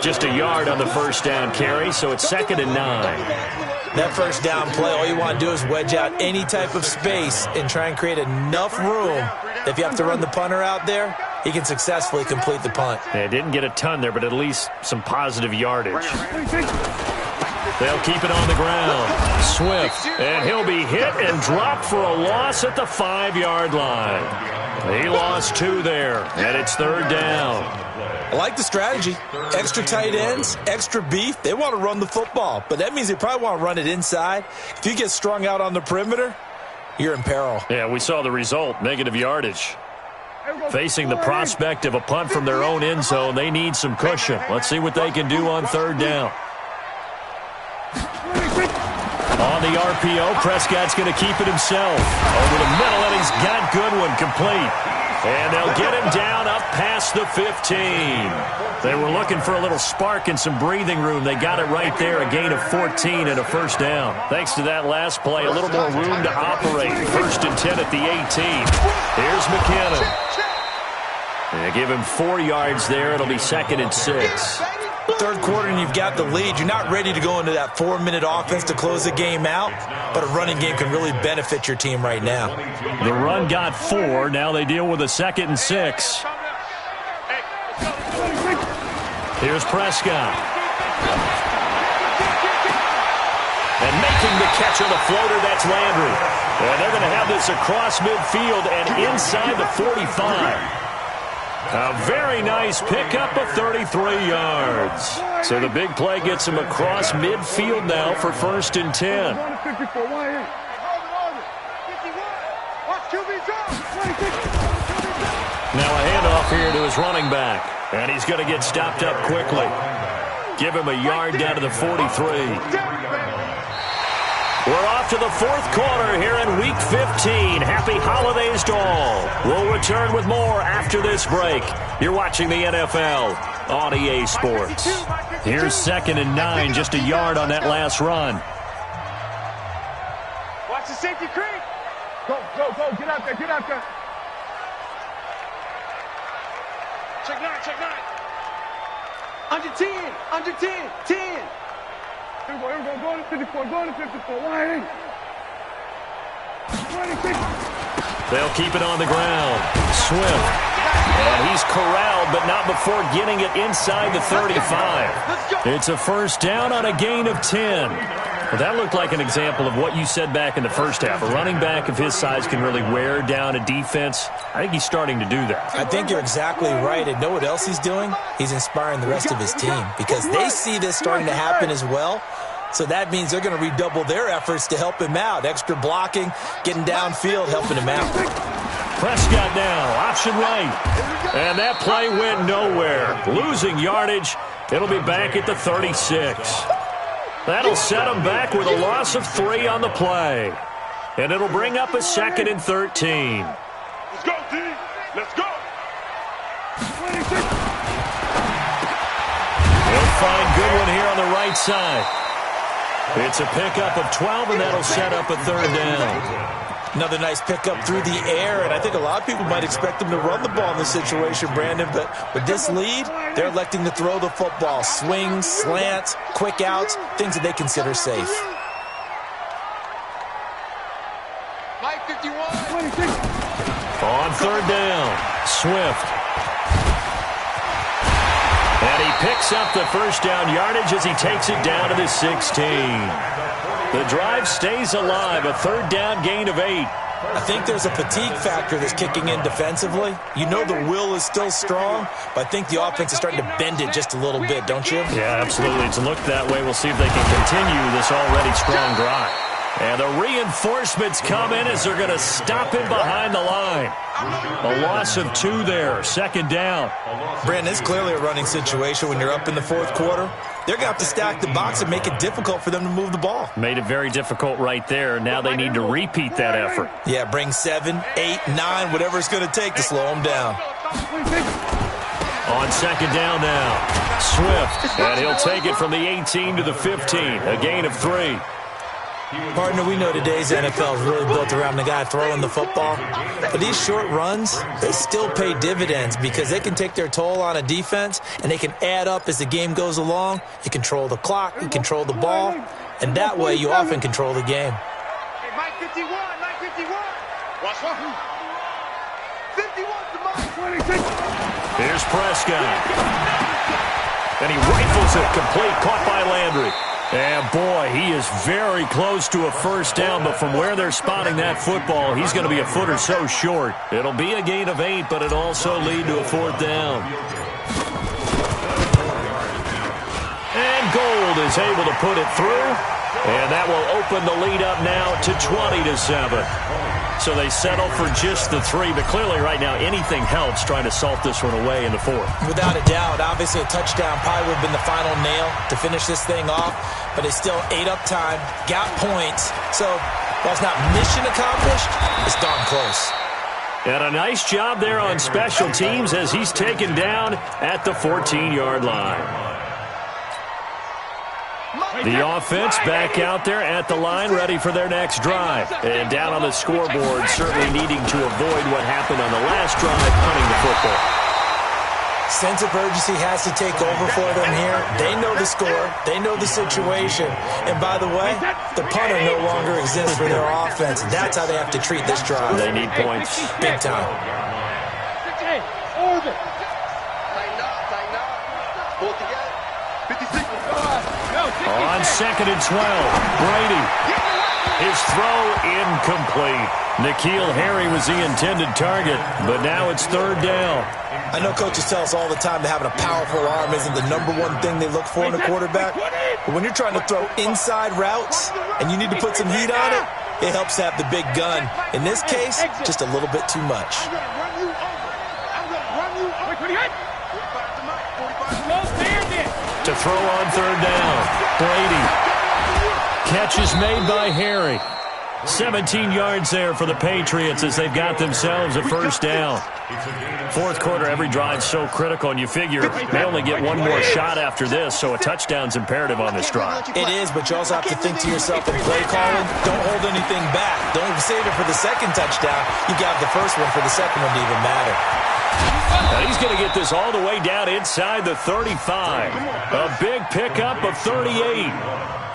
Speaker 1: Just a yard on the first down carry, so it's 2nd and 9.
Speaker 3: That first down play, all you want to do is wedge out any type of space and try and create enough room. If you have to run the punter out there, he can successfully complete the punt.
Speaker 1: They didn't get a ton there, but at least some positive yardage. They'll keep it on the ground. Swift, and he'll be hit and dropped for a loss at the 5-yard line. He lost 2 there, and it's 3rd down.
Speaker 3: I like the strategy. Extra tight ends, extra beef. They want to run the football, but that means they probably want to run it inside. If you get strung out on the perimeter, you're in peril.
Speaker 1: Yeah, we saw the result, negative yardage. Facing the prospect of a punt from their own end zone, they need some cushion. Let's see what they can do on 3rd down. On the RPO, Prescott's going to keep it himself. Over the middle, and he's got Goodwin complete. And they'll get him down up past the 15. They were looking for a little spark and some breathing room. They got it right there, a gain of 14 and a 1st down. Thanks to that last play, a little more room to operate. 1st and 10 at the 18. Here's McKinnon. They give him 4 yards there. It'll be 2nd and 6.
Speaker 3: 3rd quarter and you've got the lead. You're not ready to go into that 4-minute offense to close the game out, but a running game can really benefit your team right now.
Speaker 1: The run got 4. Now they deal with a 2nd and 6. Here's Prescott. And making the catch on the floater, that's Landry. And they're going to have this across midfield and inside the 45. A very nice pickup of 33 yards. So the big play gets him across midfield now for 1st and 10. Now a handoff here to his running back. And he's going to get stopped up quickly. Give him a yard down to the 43. We're off to the 4th quarter here in Week 15. Happy holidays to all. We'll return with more after this break. You're watching the NFL on EA Sports. Here's 2nd and 9, just a yard on that last run.
Speaker 6: Watch the safety creep. Go. Get out there. Check 9.
Speaker 2: Under 10. 10.
Speaker 6: Here we go. Going to 54. Wide. 26.
Speaker 1: They'll keep it on the ground. Swift. And he's corralled, but not before getting it inside the 35. It's a 1st down on a gain of 10. Well, that looked like an example of what you said back in the 1st half. A running back of his size can really wear down a defense. I think he's starting to do that.
Speaker 3: I think you're exactly right. And know what else he's doing? He's inspiring the rest of his team because they see this starting to happen as well. So that means they're going to redouble their efforts to help him out. Extra blocking, getting downfield, helping him out.
Speaker 1: Prescott now, option right. And that play went nowhere. Losing yardage. It'll be back at the 36. That'll set him back with a loss of 3 on the play. And it'll bring up a 2nd and 13.
Speaker 6: Let's go, D. Let's go. 26.
Speaker 1: He'll find Goodwin here on the right side. It's a pickup of 12, and that'll set up a 3rd down.
Speaker 3: Another nice pickup through the air, and I think a lot of people might expect them to run the ball in this situation, Brandon, but with this lead, they're electing to throw the football. Swings, slants, quick outs, things that they consider safe.
Speaker 2: Mike 51.
Speaker 6: 26.
Speaker 1: On 3rd down, Swift. And he picks up the 1st down yardage as he takes it down to the 16. The drive stays alive, a 3rd down gain of 8.
Speaker 3: I think there's a fatigue factor that's kicking in defensively. You know the will is still strong, but I think the offense is starting to bend it just a little bit, don't you?
Speaker 1: Yeah, absolutely. It's looked that way. We'll see if they can continue this already strong drive. And the reinforcements come in as they're going to stop him behind the line. A loss of 2 there, 2nd down.
Speaker 3: Brandon, it's clearly a running situation when you're up in the 4th quarter. They're going to have to stack the box and make it difficult for them to move the ball.
Speaker 1: Made it very difficult right there. Now they need to repeat that effort.
Speaker 3: Yeah, bring 7, 8, 9, whatever it's going to take to slow them down.
Speaker 1: On 2nd down now, Swift. And he'll take it from the 18 to the 15, a gain of 3.
Speaker 3: Partner, we know today's NFL is really built around the guy throwing the football. But these short runs, they still pay dividends because they can take their toll on a defense and they can add up as the game goes along. You control the clock, you control the ball, and that way you often control the game.
Speaker 2: Hey, Mike 51. Watch one. 51 to Mike. 26.
Speaker 1: Here's Prescott. And he rifles it complete, caught by Landry. And, boy, he is very close to a first down, but from where they're spotting that football, he's going to be a foot or so short. It'll be a gain of 8, but it'll also lead to a fourth down. And Gold is able to put it through, and that will open the lead up now to 20-7. So they settle for just the 3, but clearly right now anything helps trying to salt this one away in the 4th.
Speaker 3: Without a doubt, obviously a touchdown probably would have been the final nail to finish this thing off, but they still ate up time, got points. So while it's not mission accomplished, it's darn close.
Speaker 1: And a nice job there on special teams as he's taken down at the 14-yard line. The offense back out there at the line, ready for their next drive. And down on the scoreboard, certainly needing to avoid what happened on the last drive, punting the football.
Speaker 3: Sense of urgency has to take over for them here. They know the score. They know the situation. And by the way, the punter no longer exists for their offense. That's how they have to treat this drive.
Speaker 1: They need points.
Speaker 3: Big time.
Speaker 2: Tighten up. Pull it together. 56.
Speaker 1: On 2nd and 12, Brady. His throw incomplete. N'Keal Harry was the intended target, but now it's 3rd down.
Speaker 3: I know coaches tell us all the time that having a powerful arm isn't the #1 thing they look for in a quarterback. But when you're trying to throw inside routes and you need to put some heat on it, it helps to have the big gun. In this case, just a little bit too much.
Speaker 2: I'm going to run you over. I'm going to run you over. 45 to Mike. 45 to Mike.
Speaker 1: To throw on 3rd down, Brady. Catch is made by Harry. 17 yards there for the Patriots as they've got themselves a first down. 4th quarter, every drive so critical, and you figure they only get one more shot after this, so a touchdown's imperative on this drive.
Speaker 3: It is, but you also have to think to yourself in play calling, don't hold anything back. Don't save it for the second touchdown. You got the first one for the second one to even matter.
Speaker 1: And he's going to get this all the way down inside the 35. A big pickup of 38.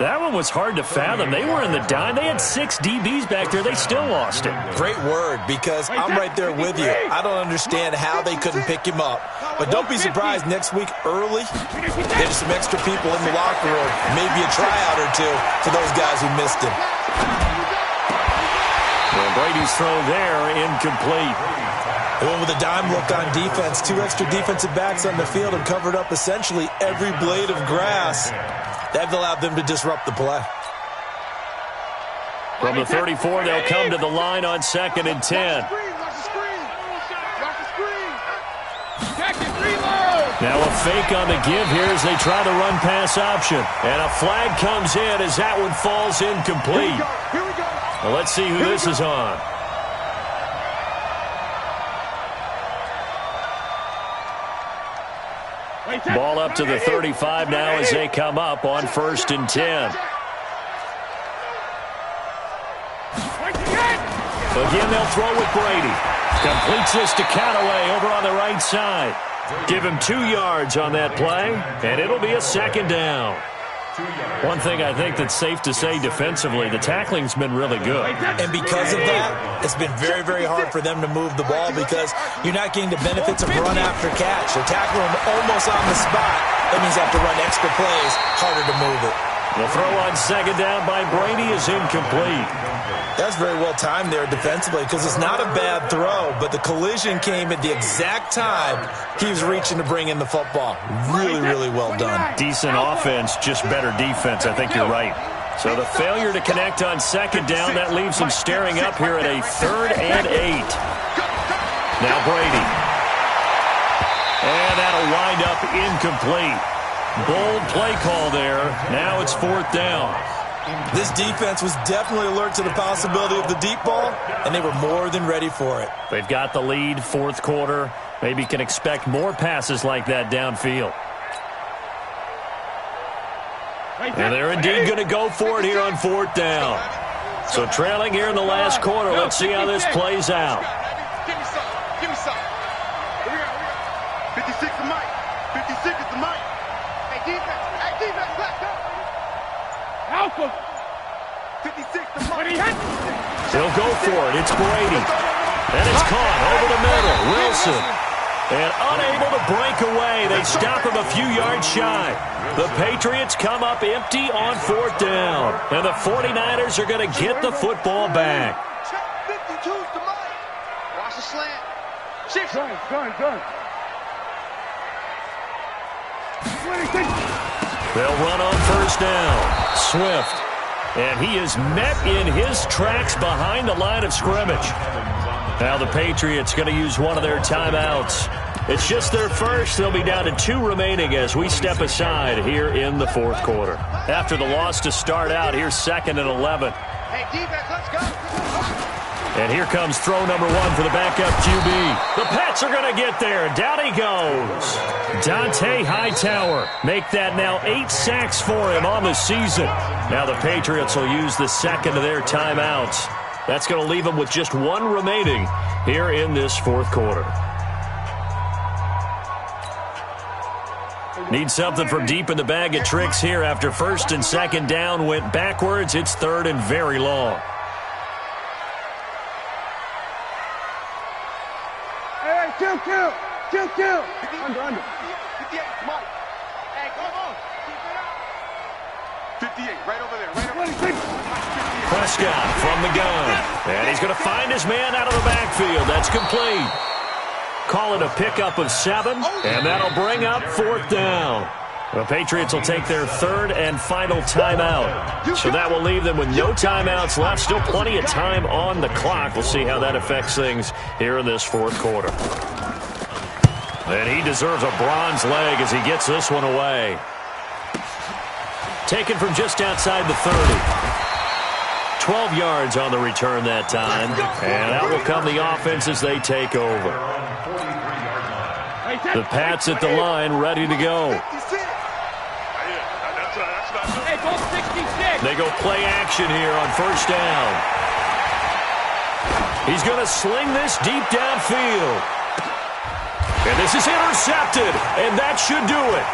Speaker 1: That one was hard to fathom. They were in the dime. They had 6 DBs back there. They still lost it.
Speaker 3: Great word, because I'm right there with you. I don't understand how they couldn't pick him up. But don't be surprised next week early, there's some extra people in the locker room. Maybe a tryout or two for those guys who missed him.
Speaker 1: Well, Brady's throw there, incomplete.
Speaker 3: They went with a dime look on defense. 2 extra defensive backs on the field and covered up essentially every blade of grass. That allowed them to disrupt the play.
Speaker 1: From the 34, they'll come to the line on 2nd and 10. Now a fake on the give here as they try to run pass option. And a flag comes in as that one falls incomplete. Well, let's see who this is on. Ball up to the 35 now as they come up on 1st and 10. Again, they'll throw with Brady. Completes this to Callaway over on the right side. Give him 2 yards on that play, and it'll be a 2nd down. One thing I think that's safe to say defensively, the tackling's been really good.
Speaker 3: And because of that, it's been very, very hard for them to move the ball because you're not getting the benefits of run after catch. They're tackling them almost on the spot. That means they have to run extra plays, harder to move it.
Speaker 1: The throw on 2nd down by Brady is incomplete.
Speaker 3: That's very well timed there defensively because it's not a bad throw, but the collision came at the exact time he was reaching to bring in the football. Really, really well done.
Speaker 1: Decent offense, just better defense. I think you're right. So the failure to connect on 2nd down, that leaves them staring up here at a 3rd and 8. Now Brady. And that'll wind up incomplete. Bold play call there. Now it's 4th down.
Speaker 3: This defense was definitely alert to the possibility of the deep ball, and they were more than ready for it.
Speaker 1: They've got the lead, 4th quarter. Maybe can expect more passes like that downfield. And they're indeed going to go for it here on 4th down. So trailing here in the last quarter. Let's see how this plays out.
Speaker 2: Give me some. Give me some. Here we go. 56 to Mike. 56 is to Mike. Hey, defense. Hey, defense. Let's go.
Speaker 6: Alpha.
Speaker 2: 56 to Mike.
Speaker 1: They'll go for it. It's Brady. And it's caught over the middle. Wilson. And unable to break away. They stop him a few yards shy. The Patriots come up empty on 4th down. And the 49ers are going to get the football back.
Speaker 2: 52's the mic. Watch the slant. 6.
Speaker 6: Done.
Speaker 1: They'll run on 1st down. Swift. And he is met in his tracks behind the line of scrimmage. Now the Patriots going to use one of their timeouts. It's just their first. They'll be down to 2 remaining as we step aside here in the 4th quarter. After the loss to start out, here's 2nd and 11.
Speaker 2: Hey, defense, let's go.
Speaker 1: And here comes throw number 1 for the backup QB. The Pats are going to get there. Down he goes. Dante Hightower. Make that now 8 sacks for him on the season. Now the Patriots will use the 2nd of their timeouts. That's going to leave them with just 1 remaining here in this 4th quarter. Need something from deep in the bag of tricks here after 1st and 2nd down went backwards. It's 3rd and very long.
Speaker 6: Hey, kill. Under.
Speaker 2: 58, Mike. Hey, come on. Keep it up. 58, right over there.
Speaker 1: Prescott from the gun. And he's going to find his man out of the backfield. That's complete. Call it a pickup of 7, and that'll bring up 4th down. The Patriots will take their 3rd and final timeout. So that will leave them with no timeouts left. Still plenty of time on the clock. We'll see how that affects things here in this 4th quarter. And he deserves a bronze leg as he gets this one away. Taken from just outside the 30. 12 yards on the return that time. And out will come the offense as they take over. The Pats at the line, ready to go. They go play action here on 1st down. He's going to sling this deep downfield. And this is intercepted, and that should do it.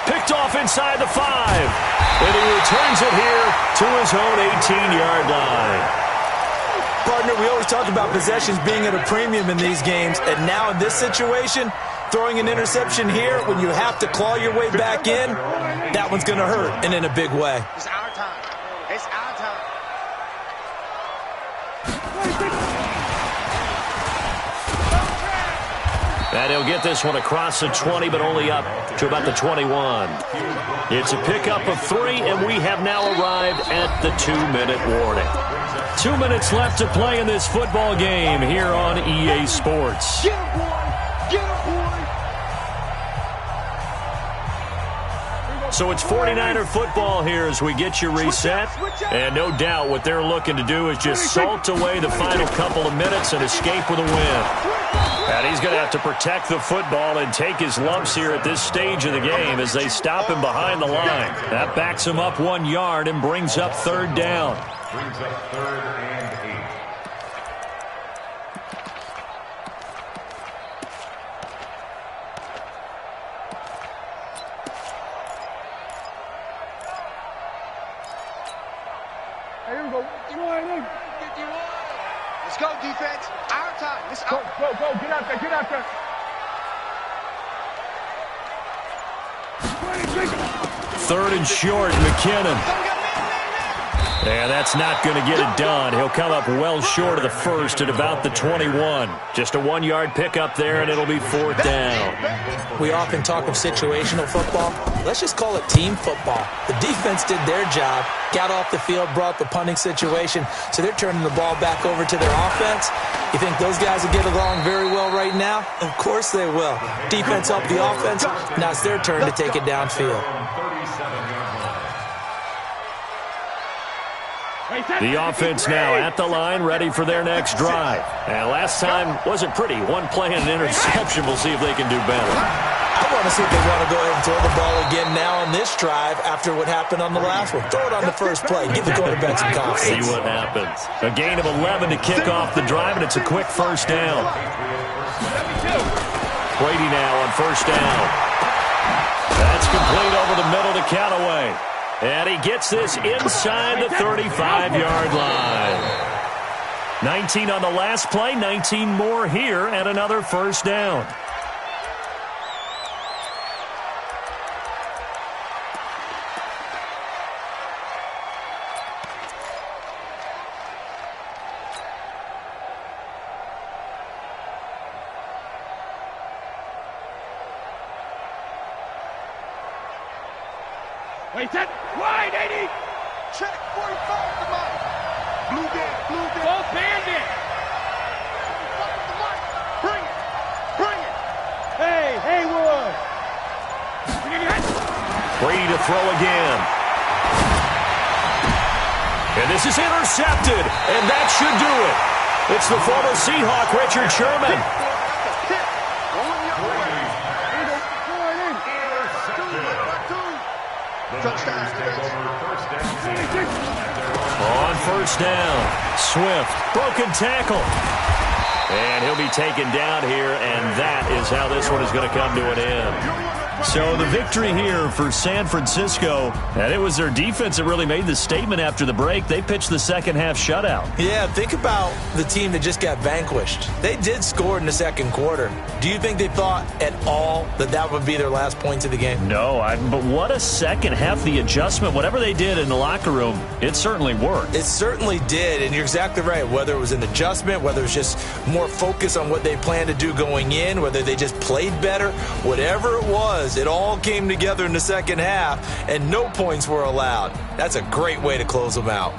Speaker 1: Picked off inside the 5. And he returns it here to his own 18-yard line.
Speaker 3: Partner, we always talk about possessions being at a premium in these games, and now in this situation, throwing an interception here when you have to claw your way back in, that one's going to hurt, and in a big way.
Speaker 2: It's our time. It's our time.
Speaker 1: And he'll get this one across the 20, but only up to about the 21. It's a pickup of 3, and we have now arrived at the 2-minute warning. 2 minutes left to play in this football game here on EA Sports.
Speaker 2: Get him, boy. Get him, boy.
Speaker 1: So it's 49er football here as we get you reset. And no doubt what they're looking to do is just salt away the final couple of minutes and escape with a win. And he's going to have to protect the football and take his lumps here at this stage of the game as they stop him behind the line. That backs him up 1 yard and brings up 3rd down.
Speaker 4: Brings up 3rd and 8.
Speaker 6: Here we go. 51.
Speaker 2: Let's go, defense. Our time. Let's
Speaker 6: Go. Get out there.
Speaker 1: 3rd and short, McKinnon. And that's not going to get it done. He'll come up well short of the 1st at about the 21. Just a 1-yard pickup there, and it'll be 4th down.
Speaker 3: We often talk of situational football. Let's just call it team football. The defense did their job, got off the field, brought the punting situation, so they're turning the ball back over to their offense. You think those guys will get along very well right now? Of course they will. Defense helped the offense. Now it's their turn to take it downfield.
Speaker 1: The offense now at the line, ready for their next drive. And last time wasn't pretty. 1 play and an interception. We'll see if they can do better.
Speaker 3: I want to see if they want to go ahead and throw the ball again now on this drive after what happened on the last one. Throw it on the first play. Give the quarterback some confidence.
Speaker 1: See what happens. A gain of 11 to kick off the drive, and it's a quick 1st down. Brady now on 1st down. That's complete over the middle to Callaway. And he gets this inside the 35-yard line. 19 on the last play, 19 more here, and another 1st down.
Speaker 6: Wait, set. Wide, 80.
Speaker 2: Check 45 to Mike. Blue dead, blue dead.
Speaker 6: Both bandit.
Speaker 2: 45 to Mike. Bring it. Bring it.
Speaker 6: Hey, Haywood.
Speaker 1: Brady to throw again. And this is intercepted, and that should do it. It's the former Seahawk, Richard Sherman. On first down, Swift, broken tackle. And he'll be taken down here, and that is how this one is going to come to an end. So the victory here for San Francisco, and it was their defense that really made the statement after the break. They pitched the second half shutout.
Speaker 3: Yeah, think about the team that just got vanquished. They did score in the second quarter. Do you think they thought at all that that would be their last points of the game?
Speaker 1: No, but what a second half. The adjustment, whatever they did in the locker room, it certainly worked.
Speaker 3: It certainly did, and you're exactly right. Whether it was an adjustment, whether it was just more focus on what they planned to do going in, whether they just played better, whatever it was, it all came together in the second half, and no points were allowed. That's a great way to close them out.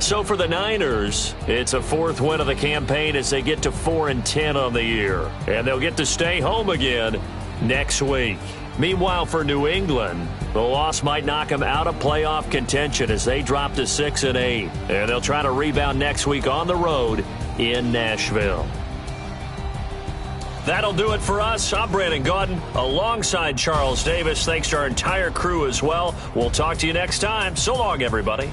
Speaker 1: So for the Niners, it's a fourth win of the campaign as they get to 4-10 on the year. And they'll get to stay home again next week. Meanwhile, for New England, the loss might knock them out of playoff contention as they drop to 6-8. And they'll try to rebound next week on the road in Nashville. That'll do it for us. I'm Brandon Gaudin alongside Charles Davis. Thanks to our entire crew as well. We'll talk to you next time. So long, everybody.